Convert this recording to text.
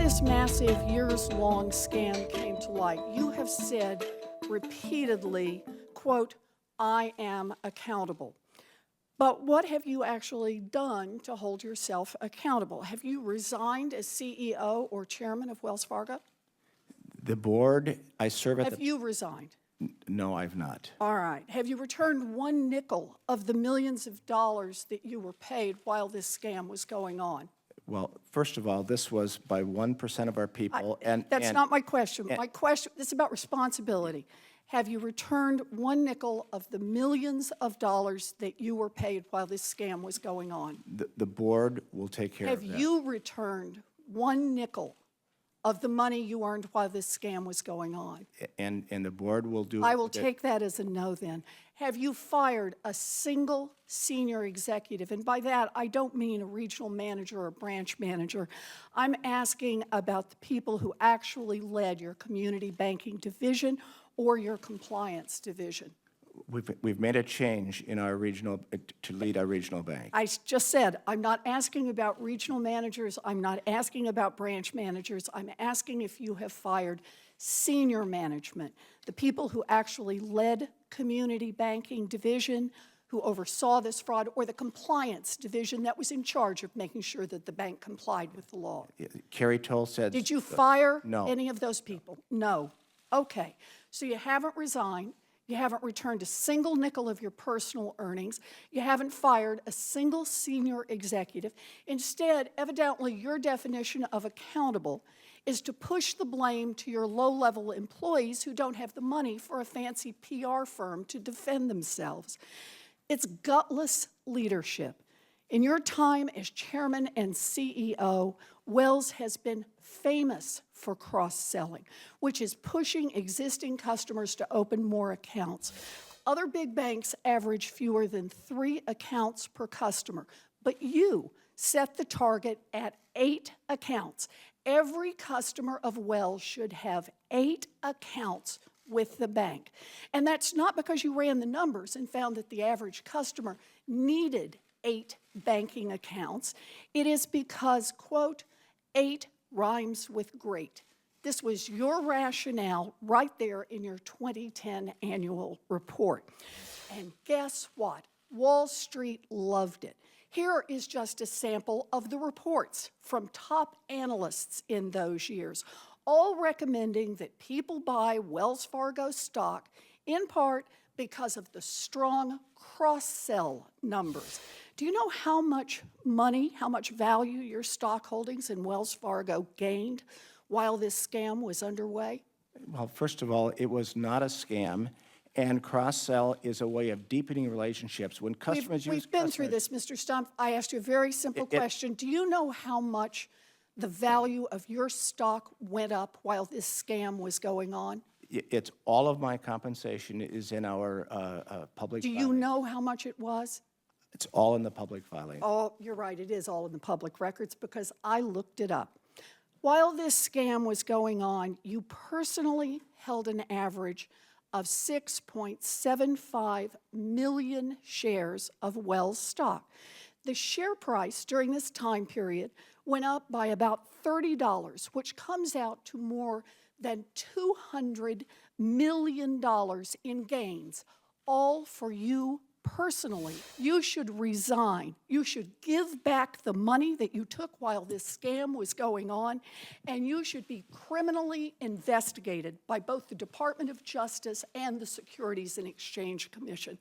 this massive years-long scam came to light, you have said repeatedly, quote, "I am accountable." But what have you actually done to hold yourself accountable? Have you resigned as CEO or chairman of Wells Fargo? The board, I serve at Have you resigned? No, I've not. All right. Have you returned one nickel of the millions of dollars that you were paid while this scam was going on? Well, first of all, this was by 1% of our people, and That's not my question. My question is about responsibility. Have you returned one nickel of the millions of dollars that you were paid while this scam was going on? the board will take care Have of that. you returned one nickel of the money you earned while this scam was going on? And the board will do. I will take that as a no then. Have you fired a single senior executive? And by that, I don't mean a regional manager or a branch manager. I'm asking about the people who actually led your community banking division or your compliance division. We've made a change in our regional, to lead our regional bank. I just said, I'm not asking about regional managers. I'm not asking about branch managers. I'm asking if you have fired senior management, the people who actually led community banking division, who oversaw this fraud, or the compliance division that was in charge of making sure that the bank complied with the law. Carrie Toll said. Did you fire No. any of those people? No. Okay. So you haven't resigned. You haven't returned a single nickel of your personal earnings. You haven't fired a single senior executive. Instead, evidently, your definition of accountable is to push the blame to your low-level employees who don't have the money for a fancy PR firm to defend themselves. It's gutless leadership. In your time as chairman and CEO, Wells has been famous for cross-selling, which is pushing existing customers to open more accounts. Other big banks average fewer than 3 accounts per customer, but you set the target at 8 accounts. Every customer of Wells should have 8 accounts with the bank. And that's not because you ran the numbers and found that the average customer needed 8 banking accounts. It is because, quote, 8 rhymes with great. This was your rationale right there in your 2010 annual report. And guess what? Wall Street loved it. Here is just a sample of the reports from top analysts in those years, all recommending that people buy Wells Fargo stock in part because of the strong cross-sell numbers. Do you know how much money, how much value your stock holdings in Wells Fargo gained while this scam was underway? Well, first of all, it was not a scam, and cross-sell is a way of deepening relationships. When customers use We've been through this, Mr. Stumpf. I asked you a very simple question. Do you know how much the value of your stock went up while this scam was going on? It's all of my compensation is in our public Do filing. you know how much it was? It's all in the public filing. Oh, you're right. It is all in the public records because I looked it up. While this scam was going on, you personally held an average of 6.75 million shares of Wells stock. The share price during this time period went up by about $30, which comes out to more than $200 million in gains, all for you personally. You should resign. You should give back the money that you took while this scam was going on, and you should be criminally investigated by both the Department of Justice and the Securities and Exchange Commission.